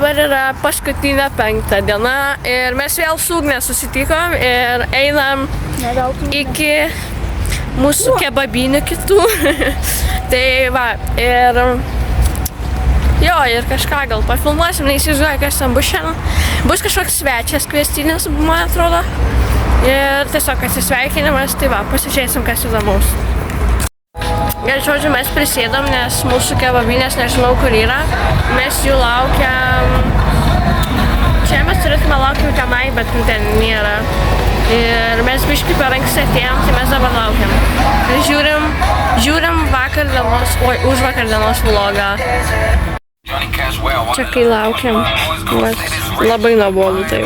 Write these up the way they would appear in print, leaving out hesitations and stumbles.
dabar yra paskutinė 5 diena ir mes vėl su Ugne susitikom ir einam iki mūsų kebabinių kitų. Tai va, ir jo, ir kažką gal pafilmuosim, neįsivaizduoju, kas ten bus šiandien. Bus kažkoks svečias kviestinis, man atrodo. Ir tiesiog atsisveikinimas, tai va, pasižiūrėsim, kas įdomaus. Ir žodžiu, mes prisėdom, nes mūsų kebabinės nežinau, kur yra. Mes jų laukiam. Čia mes turėtume laukti tenai, bet ten nėra. Ir mes biškai per anksti atėjom, tai mes dabar laukiam. Ir žiūrim vakar dienos, už vakar dienos vlogą. Čia kai laukiam, labai nuobodu tai.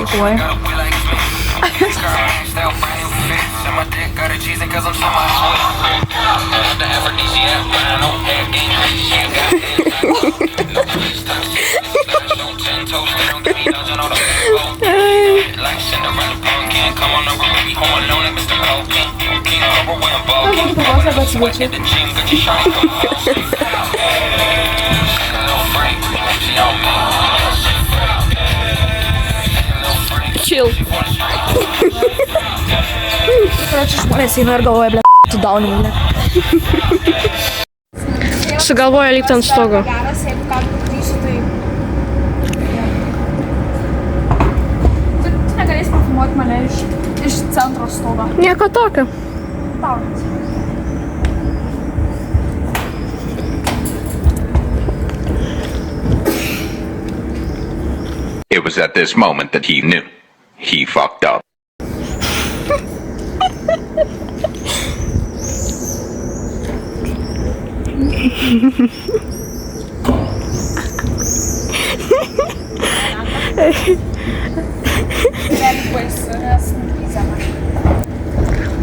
Chill. Короче, žmonės eina ir galvoja, ble, tu dauni, ble. Sugalvoja lipti ant stogo. Geras, jeigu ką grįši, tai... Tu negalėsi pafilmuoti mane iš centro stogo. Nieko tokio. Tau. It was at this moment that he knew. He fucked up.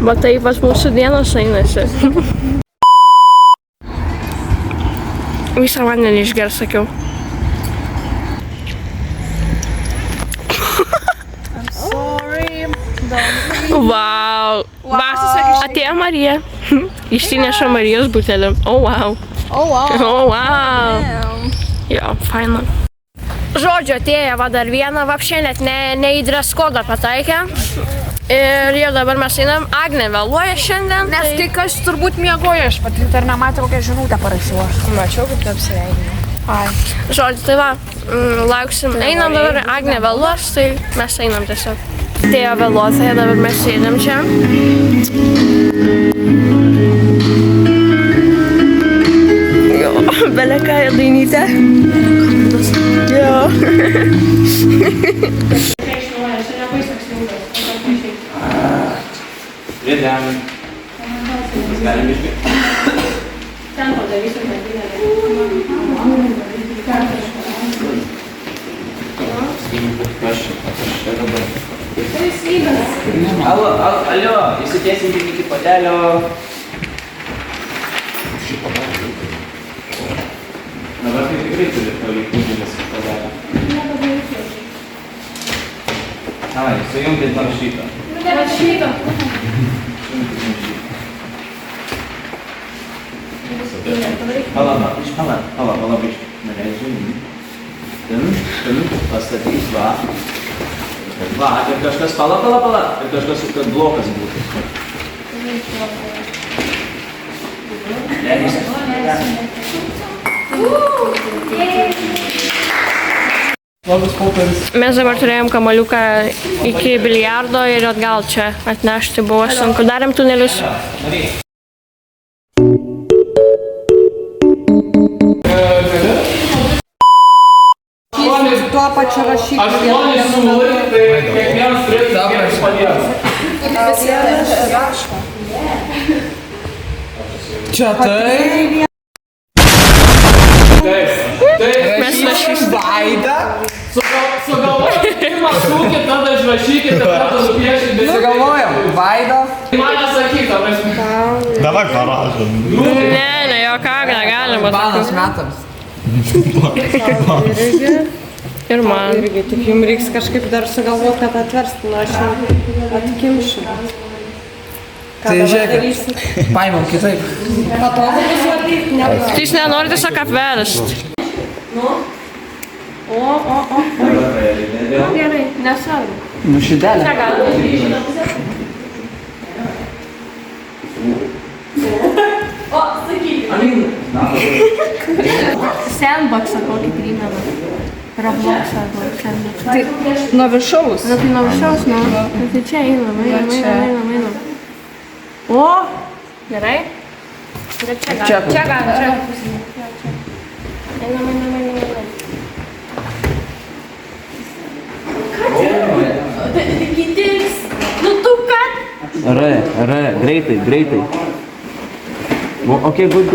Bet taip pas mūsų dienos einasi. Visą vandenį išgers, sakiau. Wow. Atėjo Marija. Išsineša Marijos butelį. Oh wow. Oh wow. Jo, faina. Žodžiu, atėjo va dar vieną, vapšė net ne į dress kodą pataikė. Ir jau dabar mes einam. Agnė vėluoja šiandien. Nes kai kas turbūt miegojo, aš pati dar nematau, kokią žinutę parašiau aš. Mačiau, kaip tu apsireigini. Ai. Žodžiu, tai va, lauksim. Einam dabar, Agnė vėluos, tai mes einam tiesiog. Atėjo vėluotoja, dabar mes sėdėm čia. Jo, belekaja dainytė. Jo. Rėdėm. Galim išbėgti. Ten padarysim, Alio, įsitiesinkime iki patelio. Dabar tai tikrai turi palikti didelis padelio. Ai, sujungti nuo šito. Šito. Pala, biškai. Neleidžiu. Ten pastatys, va. Va, ir kažkas, pala, ir kažkas, kad blokas būtų. Mes dabar turėjom kamaliuką iki biliardo ir atgal čia atnešti, buvo sunku. Darėm tunelius. Tuo pačiu rašyti. 8 siūlai, tai kiekvienas turėtų padėti. Čia tai. Mes rašysim. Vaida. Sugalvojam, pirmą šūkį, tada išrašykite, tada nupiešite. Sugalvojam. Vaida. Man nesakyk, ta prasme. Davai parašom. Ne, jokak, negalima. Banas metams. Ir man. Irgi, tik jums reiks kažkaip dar sugalvoti, kad atversti, nu aš jau atkimšiu. Tai žiūrėkit, paimam kitaip. Patogu bus vartyti, ne. Tai jis nenori tiesiog apverst. Gerai, nesvarbu. Nu šidelė. Čia galima. O, sakykime. Sandboxą kokį primena. Robloxą arba Sandboxą. Tai nuo viršaus. Na tai nuo viršaus, nu. Tai čia einam. O, gerai. Čia galima. Čia galima. Einam. Gidiks. Nu tu ką? Greitai. Ok, good.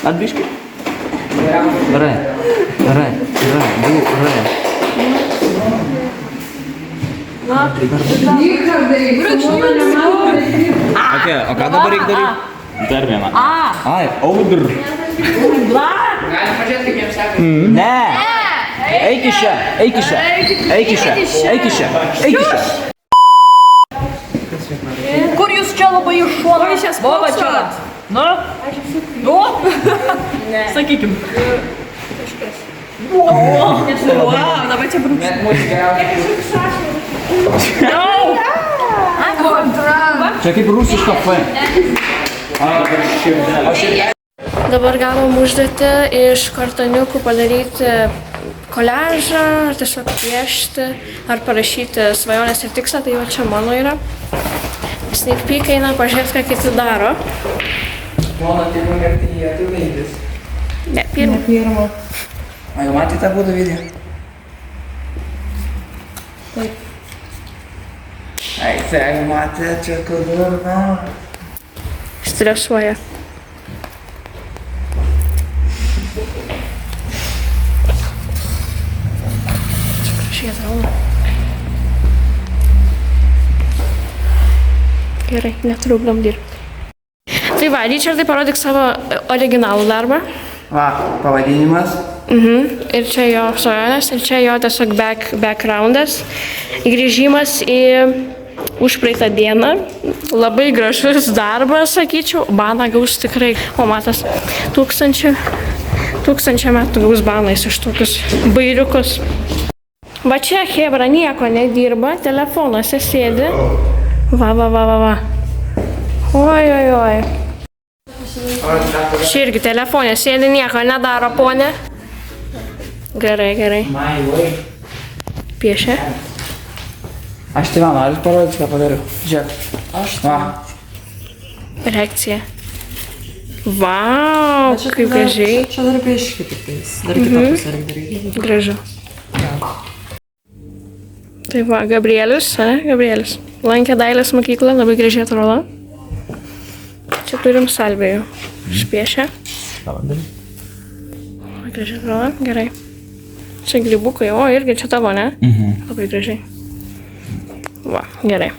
Atbiški. Ok, o ką dabar reikia daryti? Dar vieną. Ai, audr. Galim pažiūrėti, kaip jiems sekasi. Ne. Eik iš čia. Kur jūs čia labai iš šono? Vova čia. Nu? Nu? Sakykim. Dabar čia brūks. Net mūsų geriausiai. Čia kaip rusiška F. Dabar gavom užduotį iš kartoniukų padaryti koliažą, ar tiesiog piešti, ar parašyti svajonės ir tikslą, tai jau čia mano yra. Sneak peek eina pažiūrėti, ką kiti daro. Mano pirmą kartą jie tu veidis. Ne, pirmą. A jau matėte tą būdų video? Taip. Ai, tai matė, čia kur na. Stresuoja. Čia gražiai atrodo. Gerai, netrukdom dirbti. Tai va, Richardai, parodyk savo originalų darbą. Va, pavadinimas. Ir čia jo svajonės, ir čia jo tiesiog backgroundas. Grįžimas į užpraeitą dieną. Labai gražus darbas, sakyčiau. Baną gaus tikrai, o matas, 1000 metų gaus banais iš tokius bairiukus. Va čia hebra nieko nedirba, telefonuose sėdi. Va. Oi. Ši irgi telefonė sėdi, nieko nedaro, ponė. Gerai. Piešia. Aš tai man noriu parodyti, ką padariau. Žiūrėk. Aš va. Reakcija. Vau, kaip gražiai. Čia dar pieški tik tais. Dar kitą pusę reikia daryti. Gražu. Tai va, Gabrielius. Lankė dailės mokyklą, labai gražiai atrodo. Čia turim Salvėjų. Išpiešia. Labai gražiai atrodo, gerai. Čia grybukai, o irgi čia tavo, ne? Labai gražiai. Va, gerai.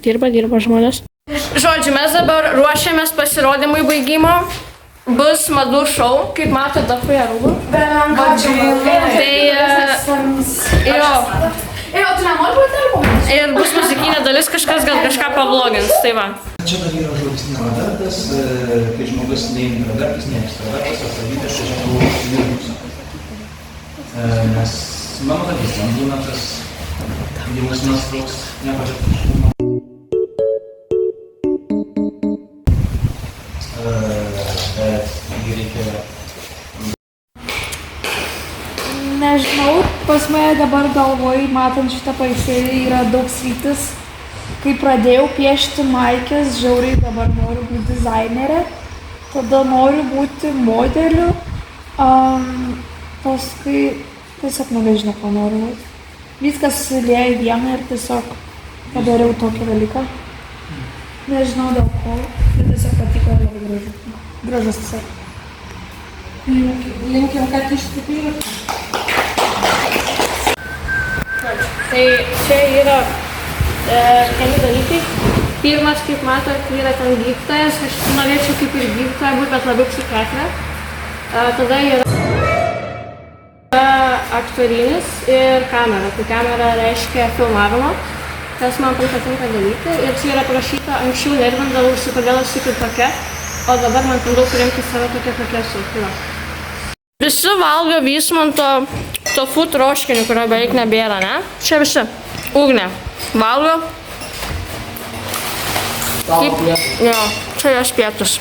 Dirba žmonės. Žodžiu, mes dabar ruošiamės pasirodymui baigimo. Bus madų šou, kaip matote, dafuoja rūbų. Ir bus muzikinė dalis, kažkas gal kažką pavlogins, tai va. Čia dar yra žodis intravertas, kai žmogus ne intravertas, ne ekstravertas, o savybės, tai čia buvo užsidirbusio. Nes mano dalis, man būna tas jausmas toks nepatirtiškumo. Bet jį reikia... Nežinau, pas mane dabar galvoj, matant šitą paveikslėlį, yra daug sritis. Kai pradėjau piešti maikes, žiauriai dabar noriu būti dizainerė, tada noriu būti modeliu, paskui tiesiog nebežinau, ko noriu būti. Viskas susilieja į vieną ir tiesiog padariau tokį dalyką. Nežinau dėl ko, bet tiesiog patiko ir labai gražu. Gražus tiesiog. Linkim, kad išsipildytų. Tai čia yra keli dalykai. Pirmas, kaip matot, yra ten gydytojas. Aš norėčiau kaip ir gydytoja būti, bet labiau psichiatrė. Tada yra aktorinis ir kamera. Tai kamera reiškia filmavimo, kas man patinka daryti. Ir čia yra parašyta, anksčiau nervindavausi, kodėl esu kaip tokia. O O dabar man turiu surinkti save tokia kokia esu. Visi valgo Vysmanto tofu troškinį, kurio beveik nebėra, ne? Čia visi. Ugnė. Valgo. Jo, čia jos pietus.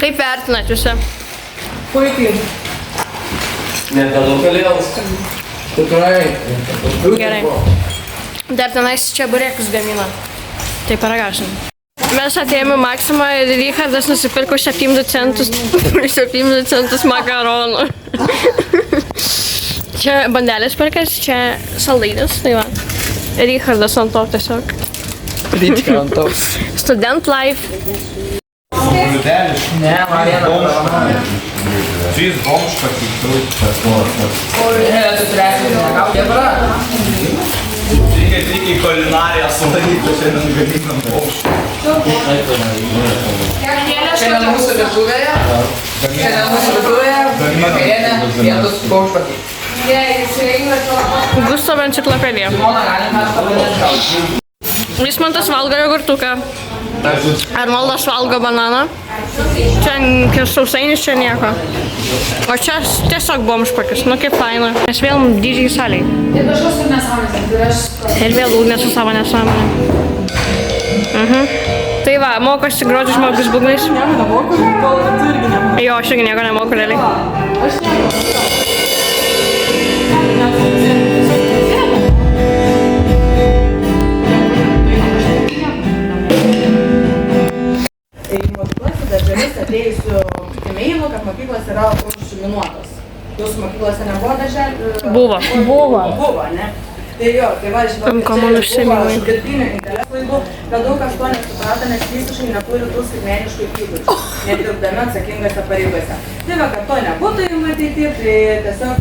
Kaip vertinat visi? Puikiai. Tikrai. Gerai. Dar tenais čia burėkus gamina. Tai paragausim. Mes atėjome Maksimą ir Richardas nusipirko 7 centus makaronų. Čia bandelės perkas, čia saldainis, tai va. Richardas ant to tiesiog. Ryčka ant to. Student life. Ne, Marija. Trys bomžpatį trūktas. Ne, tu turėsi negauti. Reikia į kulinariją sudaryti, šiandien gaminam bomžpatį. Šiandien mūsų virtuvėje. Vakarienė, pietus, bomžpatį. Gustavo enciklopedija. Vysmantas valgo jogurtuką. Arnoldas valgo bananą. Čia sausainis, čia nieko. O čia tiesiog bomžpakis, nu kaip faina. Mes vėl didžiai saliai. Ir vėl Ugnė su savo nesąmonė. Tai va, mokosi groti žmogus būgnais. Jo, aš irgi nieko nemoku realiai. Į mokyklas į darželius atėjusių emailų, kad mokyklos yra užminuotos. Jūsų mokyklose nebuvo darželių? Buvo. Buvo, ne? Tai jo, tai va, žinokit, čia buvo dirbtinio intelekto klaidų, kad daug kas to nesuprato, nes visiškai neturi tų skaitmeniškų įgūdžių, nedirbdami atsakingose pareigose. Tai va, kad to nebūtų jų matyti, tai tiesiog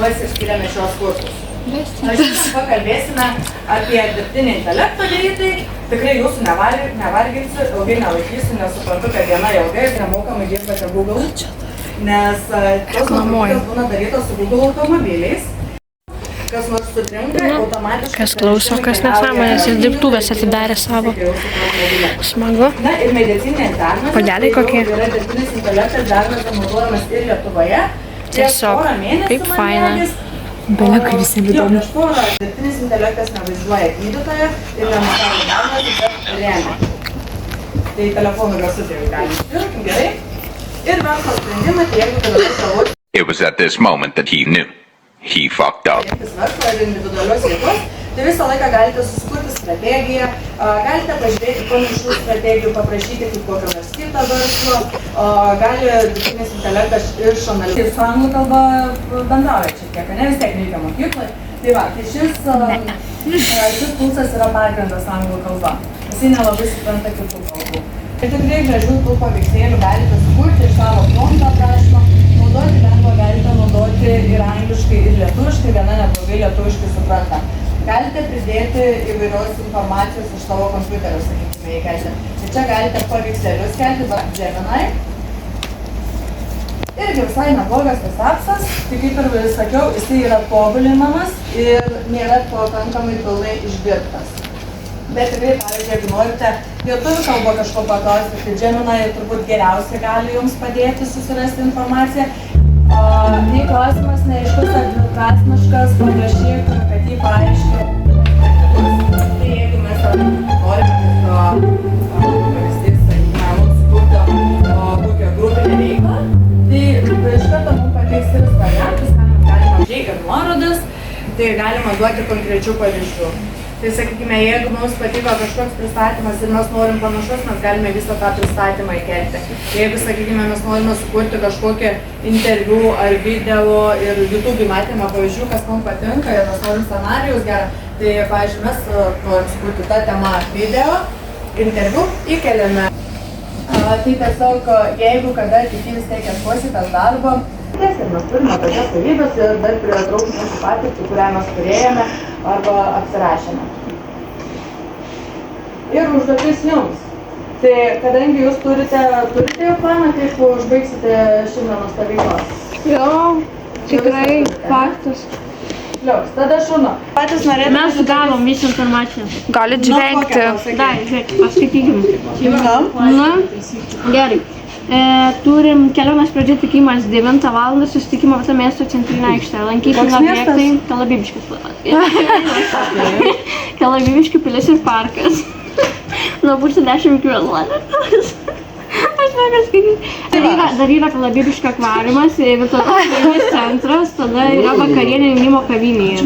mes išskiriame šios kursus. Aš pakalbėsime apie dirbtinį intelektą greitai. Tikrai jūsų nevarginsiu, ilgai nelaikysiu, nes suprantu, kad diena ilgai ir nemokamai dirbate Google, nes tos nuotraukos būna darytos su Google automobiliais. Kas nors sutrinka, automatiškai... Kas klauso, kas nesąmonės, ir dirbtuvės atidarė savo. Smagu. Na ir medicininė diagnozė. Podeliai kokie. Yra dirbtinis intelektas diagnozė naudojamas ir Lietuvoje. Tiesiog, kaip faina. Belekai visiems įdomu. Prieš porą dirbtinis intelektas nevaizduoja gydytoją ir nenustato diagnozę, bet remia. Tai telefonų garsus jau galime ištirti, gerai. Ir verslo sprendimą, tai jeigu tada galvoti. It was at this moment that he knew. He fucked up. Verslo ir individualios veiklos, tai visą laiką galite susikurti strategiją, galite pažiūrėti panašių strategijų, paprašyti kaip kokio nors kito verslo, gali dirbtinis intelektas išanalizuoti. Su anglų kalba bendrauja šiek tiek, ne vis tiek reikia mokykloje. Tai va, tai šis pulsas yra pagrindas anglų kalba. Jisai nelabai supranta kitų kalbų. Ir tikrai gražių tų paveikslėlių galite sukurti iš savo prompto aprašymo. Naudoti lengva galite naudoti ir angliškai, ir lietuviškai, viena neblogai lietuviškai supranta. Galite pridėti įvairios informacijos iš savo kompiuterio, sakykime, įkelti. Ir čia galite paveikslėlius kelti, Gemini. Irgi visai neblogas tas apsas, tai kaip ir sakiau, jisai yra tobulinamas ir nėra pakankamai pilnai išdirbtas. Bet tikrai, pavyzdžiui, jeigu norite lietuvių kalbą kažko paklausti, tai Gemini turbūt geriausiai gali jums padėti susirasti informaciją. Jei klausimas neaiškus ar dviprasmiškas, paprašyk, kad jį paaiškė. Tai jeigu mes norime pavyzdys, sakykime, mums sukurti kokią grupinę veiklą, tai iš karto mums pateiks 3 variantus, galima žiūrėti ir nuorodas, tai galima duoti konkrečių pavyzdžių. Tai sakykime, jeigu mums patiko kažkoks pristatymas ir mes norim panašus, mes galime visą tą pristatymą įkelti. Jeigu, sakykime, mes norime sukurti kažkokį interviu ar video ir YouTube matėme pavyzdžių, kas mums patinka ir mes norim scenarijus gerą, tai, pavyzdžiui, mes norim sukurti tą temą video, interviu įkeliame. Tai tiesiog, jeigu kada kiti vis tiek ieškositės darbo, ir mes turime tokias savybės ir dar pritraukti mūsų patirtį, kurią mes turėjome arba apsirašėme. Ir užduotis jums. Tai kadangi jūs turite jau planą, kaip užbaigsite šiandienos tą veiklą? Jo, tikrai faktas. pliauks. Tada šuno. Patys norėtų... Mes gavom visą informaciją. Galit žvengti. Dai, žiūrėk, paskaitykim. Na, Gerai. Turim kelionės pradžia tikimas 9 val. Susitikimo vieta miesto centrinė aikštė. Lankytini objektai Kalabibiškis. Kalabibiškių pilis ir parkas. Nuo pusė 10 iki 11. Aš noriu skaityti. Dar yra Kalabibiškio akvariumas, virtualus centras, tada yra vakarienė jaunimo kavinėje.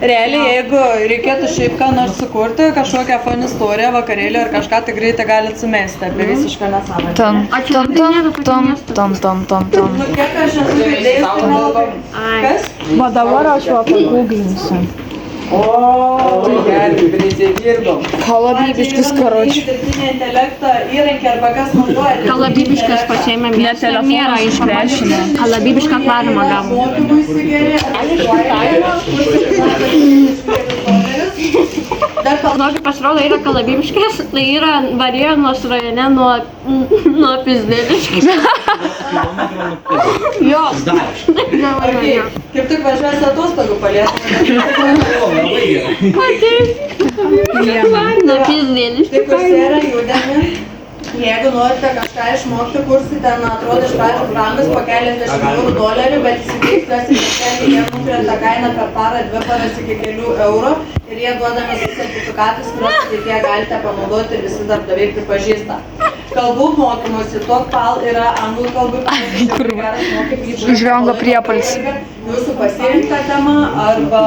realiai, jeigu reikėtų šiaip ką nors sukurti, kažkokią fun istoriją, vakarėlį ar kažką, tai greitai galit sumesti apie visišką nesąmonę. Nu, kiek aš esu girdėjus, tai nelabai. Kas? Va dabar aš va pagūglinsiu. Gerai, prisidirbom. Kalabibiškis karočiui. Dirbtinį intelektą įrankį arba kas naudojate? Kalabibiškas pačiame mieste nėra išplėšinę. Kalabibišką akvariumą gavom. Mokymuisi geri, Žinokit, pasirodo, yra Kalabibiškės, tai yra Varėnos rajone nuo Pizdėliškės. Jo. Kaip tik važiuosi atostogų paliekame. Nuo Pizdėliškės. Tai kursėra Udemy. Jeigu norite kažką išmokti, kursai ten atrodo iš pradžių brangus po keliasdešimt $, bet įsitiktas į miestelį, jie nukrenta kainą per parą, 2 paras iki kelių eurų ir jie duodami su sertifikatais, kuriuos ateityje galite panaudoti ir visi darbdaviai pripažįsta. Kalbų mokymosi, TalkPal yra anglų kalbų pamokymas. Žvengo priepalis. Jūsų pasirinktą temą arba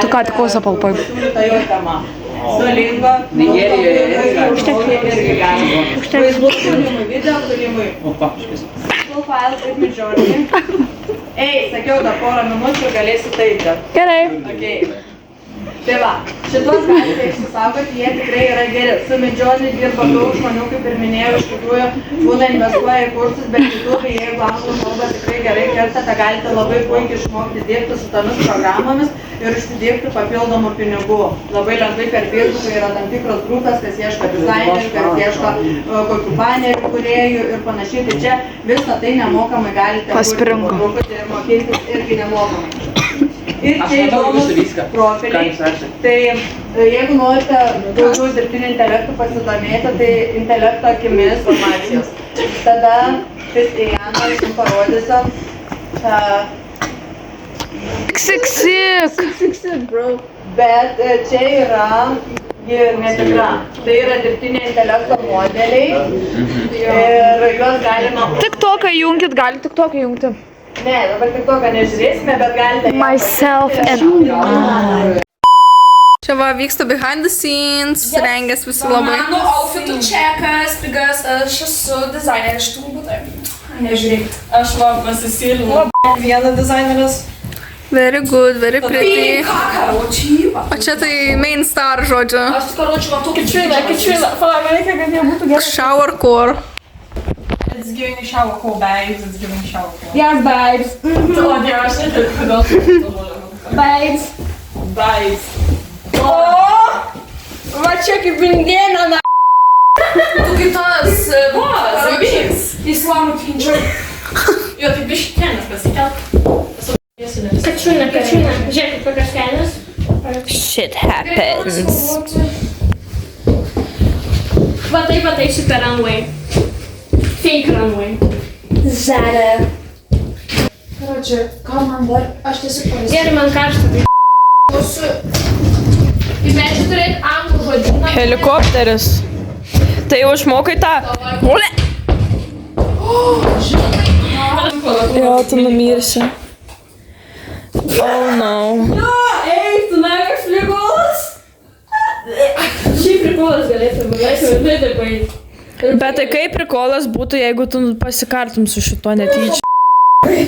Tu ką tik klauso palpai. pasiūlytą jo temą. Duolingo, Nigerijoje irgi galima. Vaizdų kūrimui, video kūrimui. Full file kaip Midjourney. Ei, sakiau, dar porą minučių galėsit eiti. Gerai. Okay. Tai va, šitos galite išsisaugoti, jie tikrai yra geri. Su Midjourney dirba daug žmonių, kaip ir minėjau, iš tikrųjų būna investuoja į kursus, bet YouTube, jeigu anglų kalbą tikrai gerai kertate, galite labai puikiai išmokti dirbti su tomis programomis ir užsidirbti papildomų pinigų. Labai lengvai per Facebooką yra tam tikros grupės, kas ieško dizainerių, kas ieško kokių banerių kūrėjų ir panašiai. Tai čia visą tai nemokamai galite kurti po truputį ir mokytis irgi nemokamai. Ir čia įdomus profiliai. Tai jeigu norite daugiau dirbtinio intelektų pasidomėti, tai intelekto akimis formacijos. Tada Kristijana jums parodysiu. Bet čia yra netikra. Tai yra dirbtinio intelekto modeliai ir juos galima... TikToką jungit, gali TikToką jungti. Ne, dabar TikToką nežiūrėsime, bet galite... Myself and... Čia va vyksta behind the scenes, rengės visi labai. Mano outfitų čekas, pigas, aš esu dizaineris šitų būtai. Nežiūrėkit. Aš va pasisilinau. Viena dizaineris. Very good, very pretty. Ką karočiui? O čia tai main star, žodžiu. Aš karočiui matau Katrina. Palauk, reikia, kad jie būtų gerai. Shower core. It's giving shower core, babes. It's giving shower core. Yes, babes. O, Dieve, aš nežinau. Babes. Babes. O, va čia kaip indėna, na. Tu kaip tas, zabys. Islamų trinčiau. Jo, tai biški kenas pasikelk. Kačiūna. Žiūrėkit, kokios kainos. Shit happens. Va taip super runway. Fake runway. Zara. Karočiui, ką man dar? Aš tiesiog pavyzdžiui. Gerai, man karšta. Klausiu. Įmėčiau turėti anglų žodyną. Helikopteris. Tai jau išmokai tą. Jo, tu numirsi. Oh no. Ei, tu nagas prikolas? Šiaip prikolas galėtų būti. Bet tai kaip prikolas būtų, jeigu tu pasikartum su šito netyčia.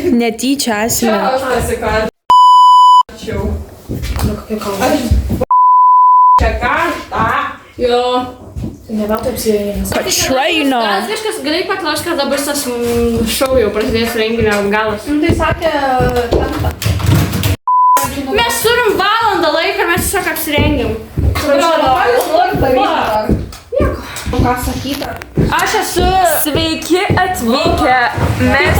Netyčia esmė. Aš pasikarčiau. Čia karštą. Jo. Ne veltui apsirengimas. Katraino. Kažkas gali paklausti, kad dabar tas šou jau prasidės renginio galas. Tai sakė, penktą. Mes turim valandą laiką ir mes tiesiog apsirengiam. Ką sakyta? Aš esu... Sveiki atvykę. Mes...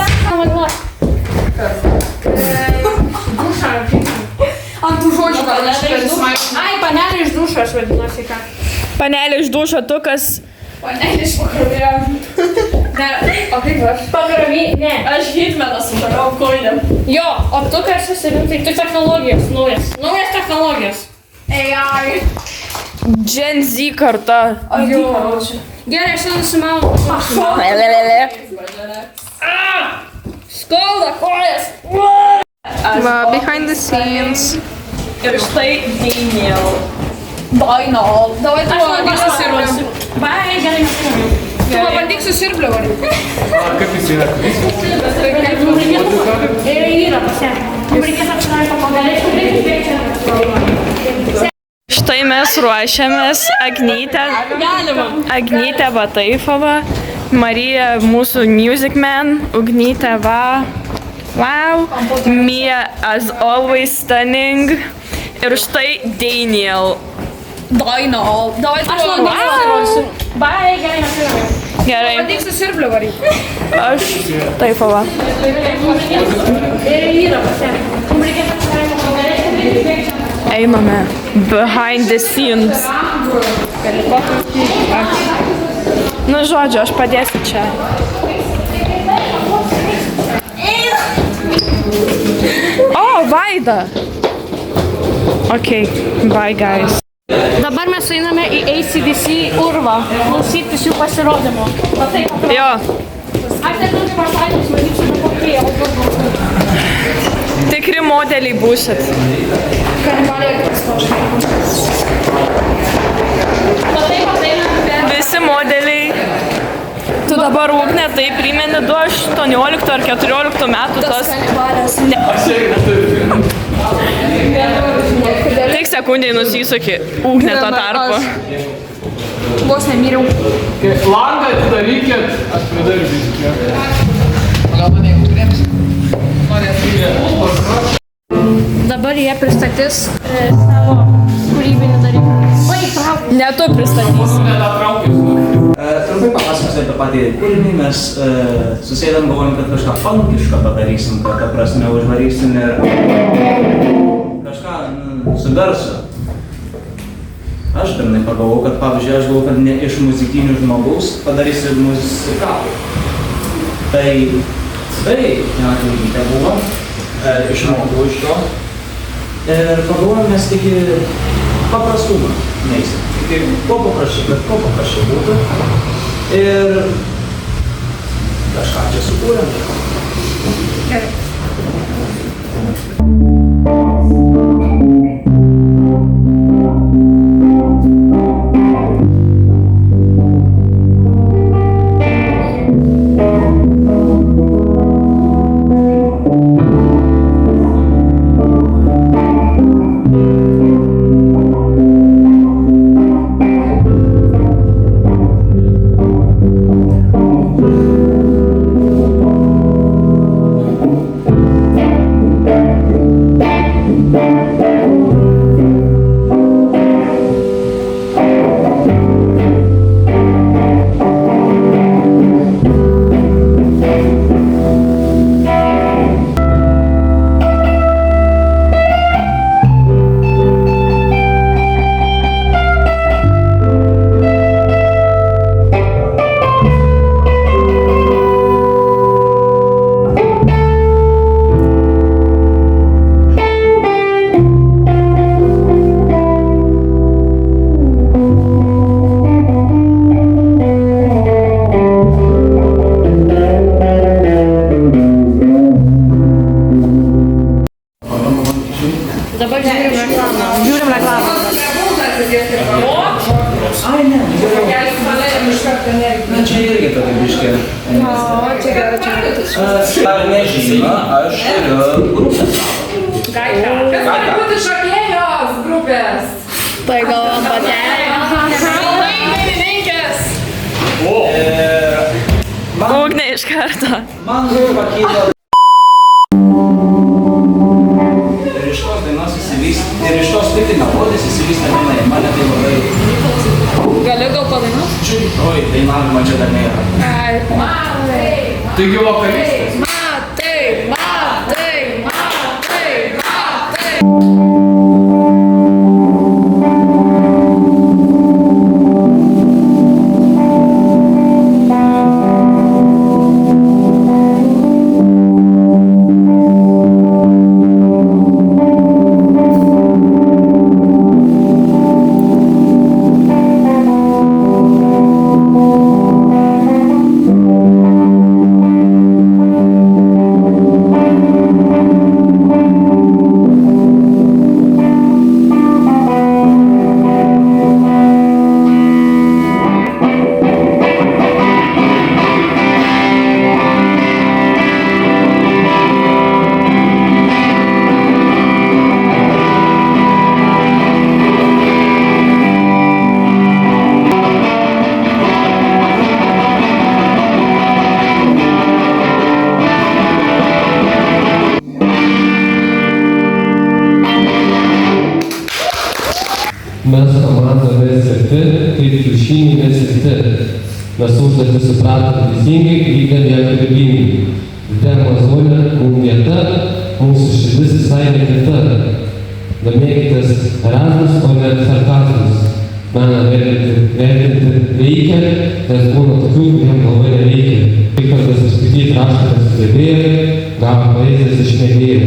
Dušą. Ant tų žodžių gal Ai, panelė iš dušo, aš vadinuosi ką. Panelė iš dušo, tu kas... Panelė iš pakrovėjo. Ne, o kaip aš? Pakrovy, ne. Aš hitmenas su tokiom koidėm. Jo, o tu kas susirinkai, tu technologijos, naujas technologijos. AI. Gen Z karta. Gerai, aš nusimaunu. Skauda kojas. Va, behind the scenes. Ir štai Daniel. Dainol. Davai tu Aš pabandyk susirbliu. Bai, gerai, nesirbliu. Tu pabandyk susirbliu, varį. Kaip jis yra? Yra pasiekti. Reikės apsilaiko pagalėti. Štai mes ruošiamės Agnytė Bataifova, Marija mūsų Music Man, Ugnytė va, wow, Mia as always stunning ir štai Daniel. Dainol. Davai tu Aš Bai, gerai, nesirbliu. Gerai, pabandyk susirbliu, varį. aš Taifova. Yra pasiekti. Reikės apsilaiko pagalėti. Einame behind the scenes. Nu, žodžiu, aš padėsiu čia. O, Vaida. Ok, bye guys. Dabar mes einame į ACDC Urvą, klausytis jų pasirodymo. Jo, Aš neturiu pasakyti, matysiu, kokie tikri modeliai būsit. Visi modeliai. Tu dabar Ugnė, tai primeni 18 ar 14 metų tos... Tik sekundžiai nusisukį Ugnė to tarpu. Vos nemyriau. Langą atidarykit, aš pridarysiu. Dabar jie pristatys savo kūrybinį dalyką. Ne tu pristatysi. Trumpai papasakosiu apie patį kūrinį, mes susėdam galvojam, kad kažką funkišką padarysim, kad ta prasme užvarysim ir kažką su garsu. Aš pirmai pagalvojau, kad pavyzdžiui, aš galvojau, kad ne iš muzikinių žmogaus padarysiu muzikalų. Tai viena kūrybytė buvo, išmokau iš to. Ir pagalvojom, mes tik paprastumą neisim. Tik kuo paprasčiau būtų. Ir kažką čia sukūrėm. Gerai. Na čia irgi tokia biškė. Ar nežino, aš turiu grupę savo. Gaika. Kas gali būti šokėjos grupės? Tai galvom patelė. Dainininkės. Ugnė iš karto. Man pakyla. Ir iš tos dainos įsivystė, ir iš tos tik melodijos įsivystė daina. Ir mane tai labai... Gali gal padainuot? Oi, dainavimo čia dar nėra. Taigi vokalistas. Matai. mes komanda mes7, kaip kiaušiniai mes7. Mes užduotį supratom teisingai, vykdėm ją kūrybingai. Demazonė mums vieta, mūsų širdis visai nekita. Domėkitės Erasmus, o ne sarkazmus. Meną vertinti reikia, nes būna tokių, kuriem galvai nereikia. Kai kartais paskaityti raštą nesugebėjo, gavo poezijas iš mėgėjų.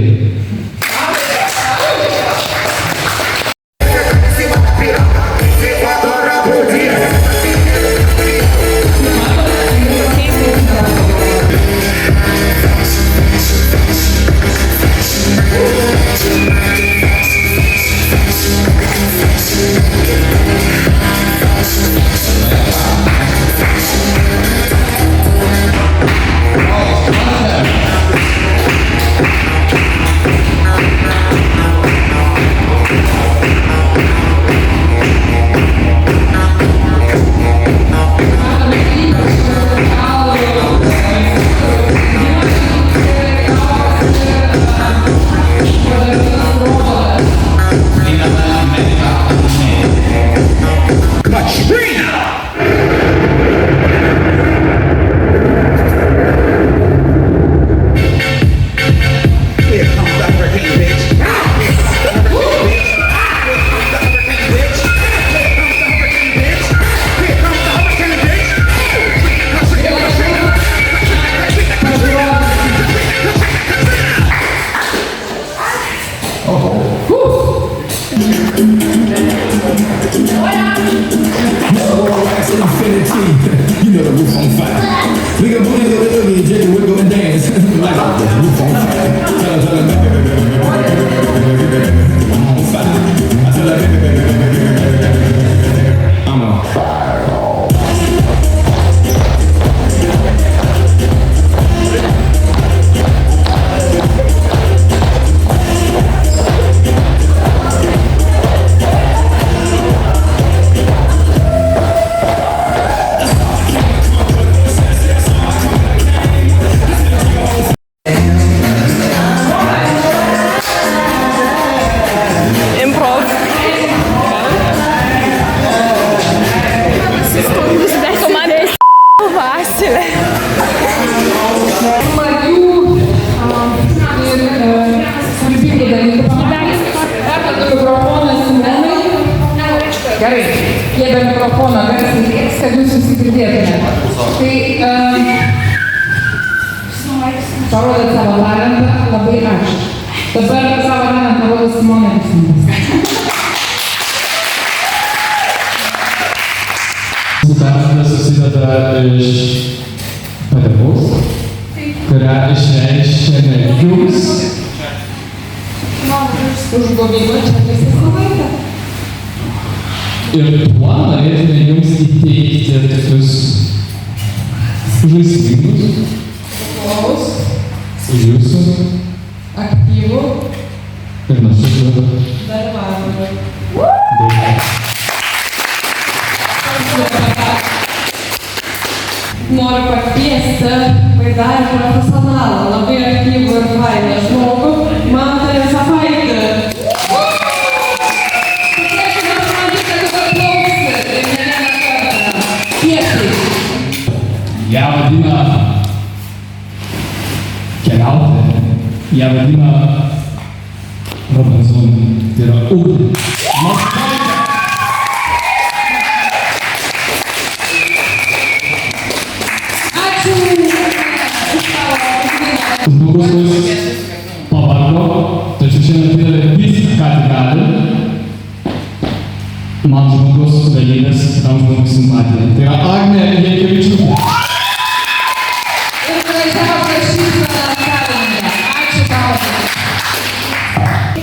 Gerai, jie be mikrofono garsiai lieks, kad jūs susigirdėtumėte. Tai parodėt savo talentą, labai ačiū. Dabar savo talentą rodo Simona Visintas. Mūsų talentas susideda iš padėkos, kurią išreiškėme jums. Užgovygo čia visi savaitę. Ir tuo norėtume jums įteikti tokius žaismingus už jūsų aktyvų ir nuoširdų dalyvavimą. Noriu pakviesti Baidarį profesionalą, labai aktyvų ir fainą žmogų, Mantą Zapaitį. Ją vadina keliautoja, ją vadina Robinzonai, tai yra Ugnė. Žmogus, kuris pavargo, tačiau šiandien turi viską, ką tik gali. Man žmogus galybės, kitam žmogus simpatija. Tai yra Agnė Jankevičiūtė. Ir gražiausia šypsena Karinė. Ačiū tau.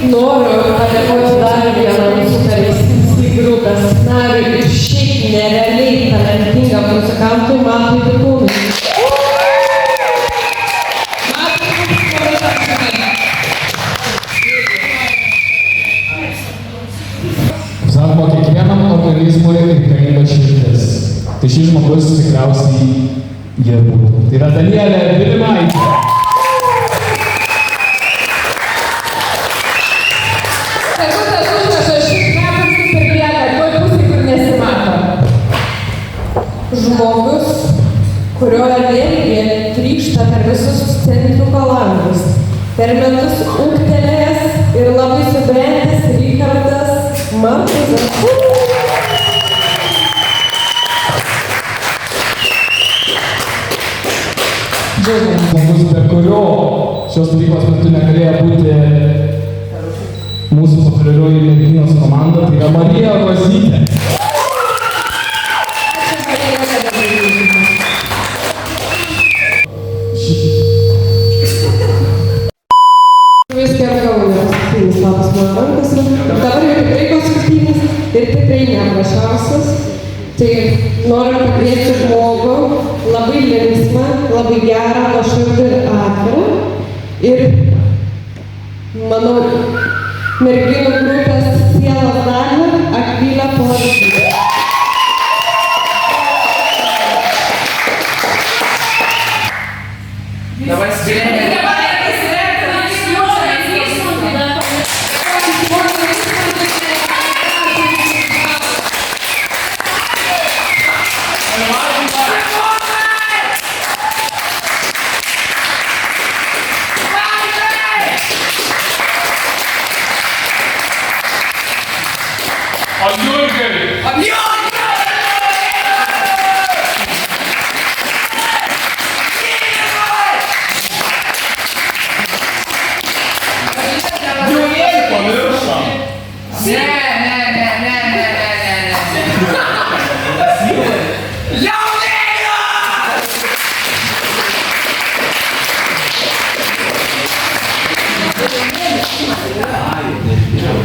Noriu padėkoti dar vieną mūsų Pervestinski grupės nariui ir šiaip nerealiai talentingam muzikantui Matui Dikūnui. Sako, kiekvienam organizmui reikalinga širdis. Tai šis žmogus tikriausiai jie būtų. Tai yra Danielė Vilimaitė. Tegul tas užrašas šis metas kaip ir lieka, vėlgi trykšta per visus centriuko langus. Per metus ūgtelėjęs ir labai subrendęs Richardas Markuzas. Žmogus, be kurio šios stovyklos metu negalėjo būti mūsų populiarioji merginos komanda, tai yra Marija Rozytė. Vis tiek gavau paskutinis lapas mano rankose. Dabar jau tikrai paskutinis ir tikrai neprašiausias. Tai noriu pakviesti žmogų, labai linksmą, labai gerą, nuoširdų ir atvirą. Ir, manau, merginų grupės sielos dalį Akvilę Porušytę. Давай спільно.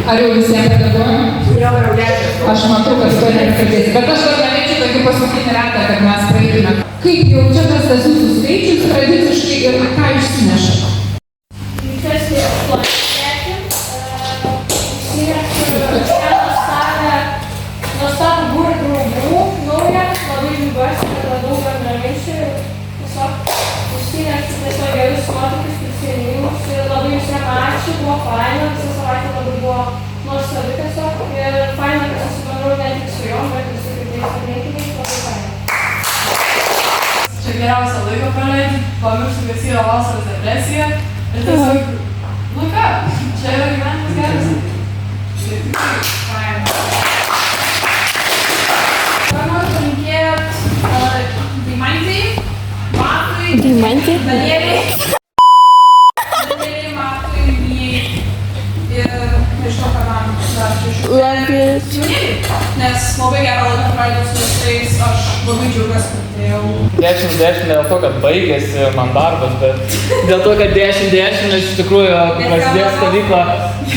Ar jau visiems padėkojom? Aš matau, kad to nekalbėsi, bet aš dar norėčiau tokį paskutinį ratą, kad mes praeitume. Kaip jaučiatės tas jūsų skaičius tradiciškai ir ką išsineša? Jaučiuosi aplankę, nuostabų būrį draugų, naują, labai džiaugiuosi, kad radau bendraminčių ir tiesiog užsinešiu tiesiog gerus nuotykius, prisiminimus ir labai visiems ačiū, buvo faina, visą savaitę labai buvo nuostabi tiesiog ir faina, kad susibendrau ne tik su jom, bet ir su kitais aplinkiniais, labai faina. Čia geriausia laiko praleidžiu, pamirštu, kas yra vasaros depresija ir tiesiog, nu ką, čia yra gyvenimas geras. Tai tikrai faina. Dabar noriu palinkėt Deimantei, Matui, Danieliai, Matui, Mijai ir nežinau, ką man dar jaunėliai, nes labai gerą laiką praleidau su visais, aš labai džiaugiuosi, kad atėjau. 10-10 ne dėl to, kad baigėsi man darbas, bet dėl to, kad 10-10, nes iš tikrųjų prasidės stovykla.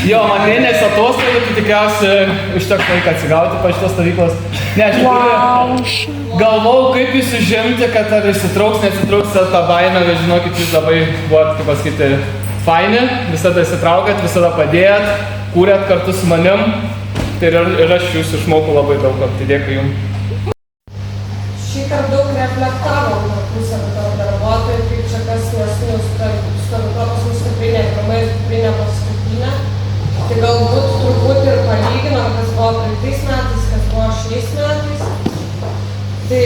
Jo, man mėnesio atostogų, tai tikriausiai užteks laiką atsigauti po šitos stovyklos. Ne, aš tikrųjų galvojau, kaip jūs užimti, kad ar įsitrauks, nesitrauks tą baimę, bet žinokit, jūs labai buvot, kaip pasakyti, faini, visada įsitraukėt, visada padėjot, kūrėt kartu su manim. Tai ir aš jūsų išmokau labai daug, tai dėkui jums. Šįkart daug reflektavom tarpusavy tavo darbuotojų, kaip čia kas stovykla pas mus tikrai ne pirma ir tikrai ne paskutinė. Tai galbūt turbūt ir palyginom, kas buvo praeitais metais, kas buvo šiais metais. Tai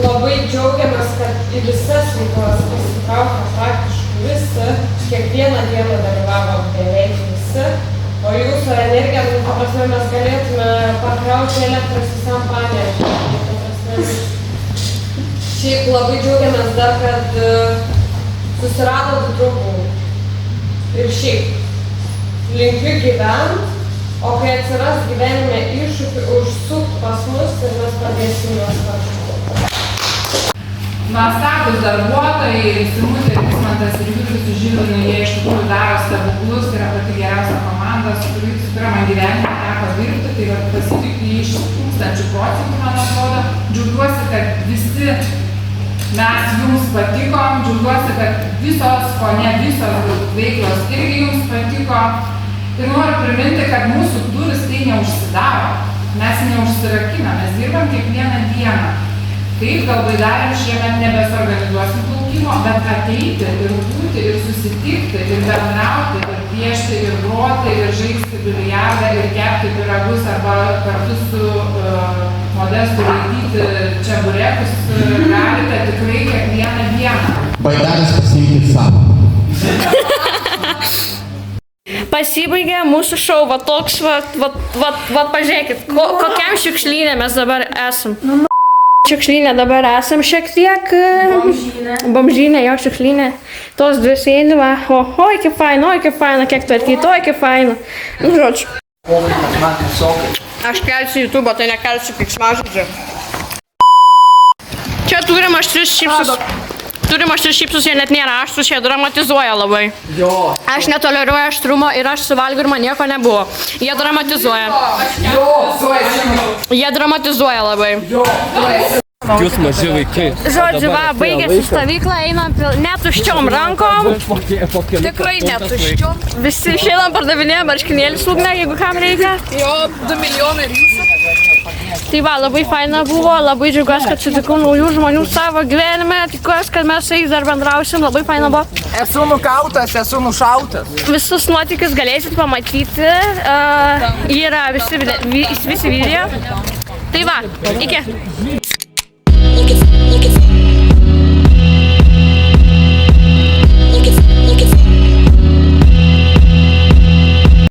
labai džiaugiamės, kad į visas veiklas įsitraukė praktiškai visi, kiekvieną dieną dalyvavo beveik visi. O jūsų energiją, ta prasme, mes galėtume pakrauti elektros visam Panevėžiui. Šiaip labai džiaugiamės dar, kad susiradot draugų. Ir šiaip linkiu gyvent, o kai atsiras gyvenime iššūkių, užsukt pas mus ir mes padėsim juos kažkur. Nuostabūs darbuotojai, Simutė, Vismantas ir Jūris su Žilvinu, jie iš tikrųjų daro stebuklus, tai yra pati geriausia komanda, su kuria man gyvenime teko dirbti, tai yra pasitikiu iš 1000%, man atrodo. Džiaugiuosi, kad visi mes jums patikom, džiaugiuosi, kad visos, ko ne visos veiklos irgi jums patiko. Ir noriu priminti, kad mūsų duris tai neužsidaro, mes neužsirakinam, mes dirbam kiekvieną dieną. Taip, gal baidarėm šiemet nebesorganizuosim plaukimo, bet ateiti ir būti, ir susitikti, ir bendrauti, ir piešti, ir groti, ir žaisti biliardą, ir kepti pyragus arba kartu su Modestu laikyti čeburekus galite tikrai kiekvieną Baidaras pasiimkit savo. Pasibaigė mūsų šou, va toks, va pažiūrėkit, kokiam šiukšlynė mes dabar esam. Šiukšlynė dabar esam šiek tiek. Bomžynė, jo šiukšlynė. Tos dvi sėdi, va, oi, kaip faina, kiek tvarkyti, oi, kaip faina. Nu, žodžiu. Aš kelsiu YouTube, tai nekelsiu keiksmažodžių. Čia turim aštrius šypsus, jie net nėra aštrus, jie dramatizuoja labai. Aš netoleruoju aštrumo ir aš suvalgiu ir man nieko nebuvo. Jie dramatizuoja. Jie dramatizuoja labai. Jūs maži vaikai. Žodžiu, va, baigėsi stovykla, einam netuščiom rankom. Tikrai netuščiom. Visi išeinam pardavinėję marškinėlį Ugnė, jeigu kam reikia. Jo, 2 milijonai ir jūsų. Tai va, labai faina buvo, labai džiaugiuosi, kad sutikau naujų žmonių savo gyvenime. Tikiuosi, kad mes su jais dar bendrausim, labai faina buvo. Esu nukautas, esu nušautas. Visus nuotykius galėsit pamatyti. Yra visi video. Tai va, iki.